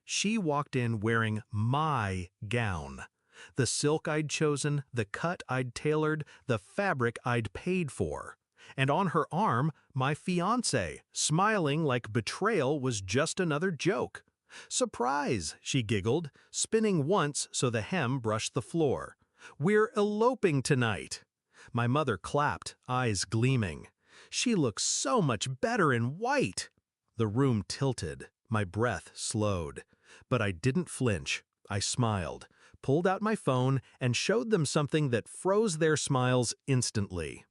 She walked in wearing my gown. The silk I'd chosen, the cut I'd tailored, the fabric I'd paid for. And on her arm, my fiancé, smiling like betrayal was just another joke. "Surprise," she giggled, spinning once so the hem brushed the floor. "We're eloping tonight." My mother clapped, eyes gleaming. "She looks so much better in white." The room tilted, my breath slowed. But I didn't flinch. I smiled, pulled out my phone, and showed them something that froze their smiles instantly.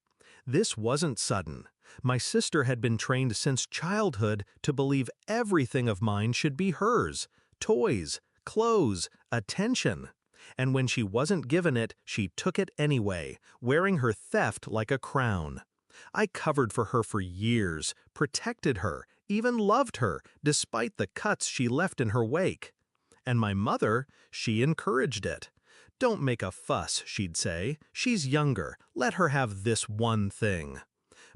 This wasn't sudden. My sister had been trained since childhood to believe everything of mine should be hers: toys, clothes, attention. And when she wasn't given it, she took it anyway, wearing her theft like a crown. I covered for her for years, protected her, even loved her, despite the cuts she left in her wake. And my mother, she encouraged it. "Don't make a fuss," she'd say. "She's younger. Let her have this one thing."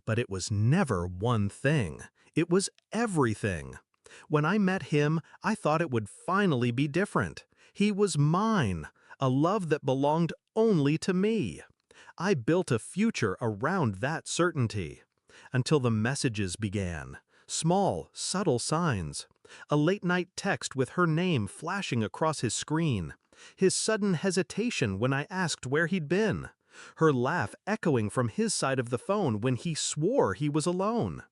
But it was never one thing. It was everything. When I met him, I thought it would finally be different. He was mine, a love that belonged only to me. I built a future around that certainty. Until the messages began. Small, subtle signs. A late-night text with her name flashing across his screen. His sudden hesitation when I asked where he'd been. Her laugh echoing from his side of the phone when he swore he was alone.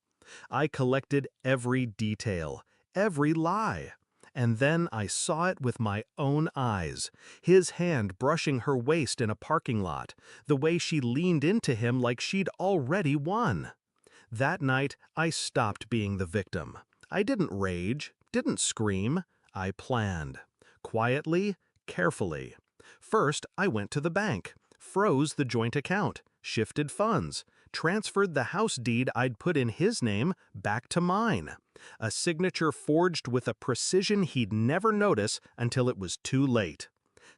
I collected every detail, every lie. And then I saw it with my own eyes. His hand brushing her waist in a parking lot, the way she leaned into him like she'd already won. That night, I stopped being the victim. I didn't rage, didn't scream. I planned. Quietly, carefully. First, I went to the bank, froze the joint account, shifted funds, transferred the house deed I'd put in his name back to mine. A signature forged with a precision he'd never notice until it was too late.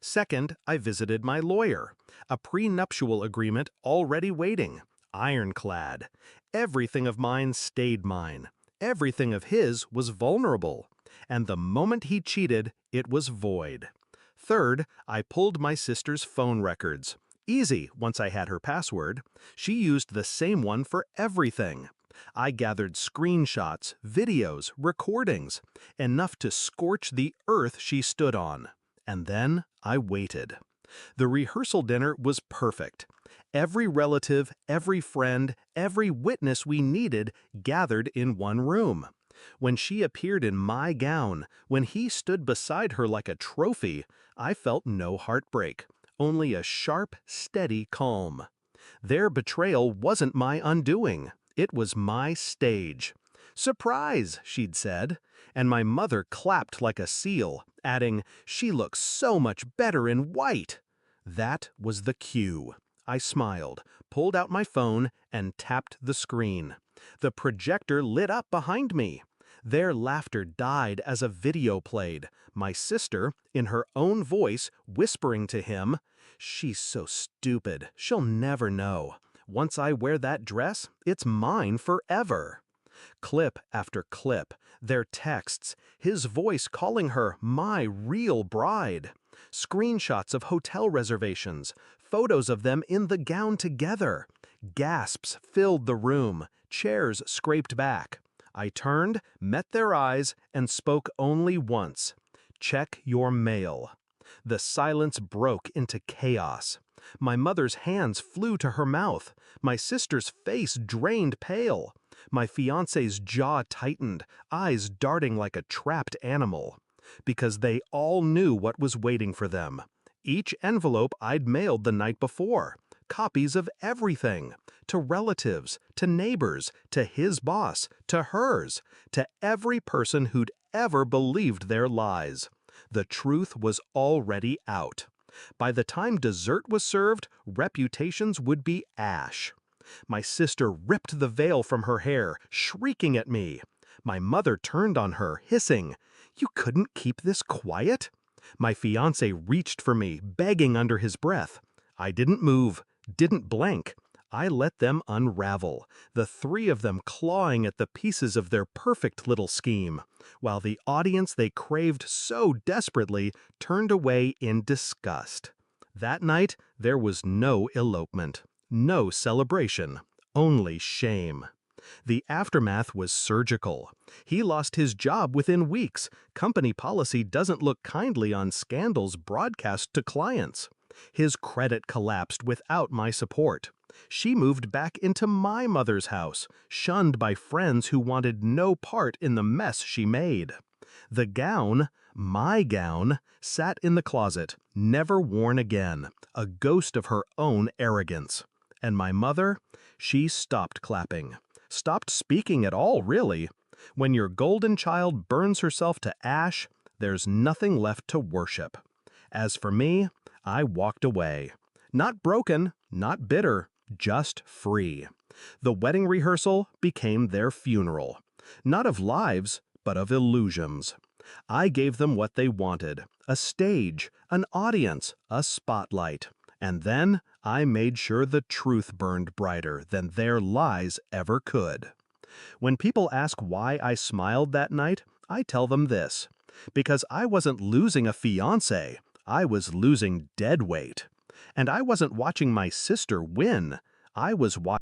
Second, I visited my lawyer. A prenuptial agreement already waiting, ironclad. Everything of mine stayed mine. Everything of his was vulnerable. And the moment he cheated, it was void. Third, I pulled my sister's phone records. Easy, once I had her password. She used the same one for everything. I gathered screenshots, videos, recordings, enough to scorch the earth she stood on. And then I waited. The rehearsal dinner was perfect. Every relative, every friend, every witness we needed gathered in one room. When she appeared in my gown, when he stood beside her like a trophy, I felt no heartbreak, only a sharp, steady calm. Their betrayal wasn't my undoing. It was my stage. "Surprise," she'd said, and my mother clapped like a seal, adding, "She looks so much better in white." That was the cue. I smiled, pulled out my phone, and tapped the screen. The projector lit up behind me. Their laughter died as a video played, my sister, in her own voice, whispering to him, "She's so stupid, she'll never know. Once I wear that dress, it's mine forever." Clip after clip, their texts, his voice calling her my real bride. Screenshots of hotel reservations, photos of them in the gown together. Gasps filled the room, chairs scraped back. I turned, met their eyes, and spoke only once. "Check your mail." The silence broke into chaos. My mother's hands flew to her mouth. My sister's face drained pale. My fiancé's jaw tightened, eyes darting like a trapped animal. Because they all knew what was waiting for them. Each envelope I'd mailed the night before. Copies of everything. To relatives, to neighbors, to his boss, to hers, to every person who'd ever believed their lies. The truth was already out. By the time dessert was served, reputations would be ash. My sister ripped the veil from her hair, shrieking at me. My mother turned on her, hissing, "You couldn't keep this quiet?" My fiancé reached for me, begging under his breath. I didn't move, didn't blink. I let them unravel, the three of them clawing at the pieces of their perfect little scheme, while the audience they craved so desperately turned away in disgust. That night, there was no elopement, no celebration, only shame. The aftermath was surgical. He lost his job within weeks. Company policy doesn't look kindly on scandals broadcast to clients. His credit collapsed without my support. She moved back into my mother's house, shunned by friends who wanted no part in the mess she made. The gown, my gown, sat in the closet, never worn again, a ghost of her own arrogance. And my mother, she stopped clapping. Stopped speaking at all, really. When your golden child burns herself to ash, there's nothing left to worship. As for me, I walked away. Not broken, not bitter, just free. The wedding rehearsal became their funeral. Not of lives, but of illusions. I gave them what they wanted, a stage, an audience, a spotlight. And then I made sure the truth burned brighter than their lies ever could. When people ask why I smiled that night, I tell them this. Because I wasn't losing a fiancé, I was losing dead weight. And I wasn't watching my sister win, I was watching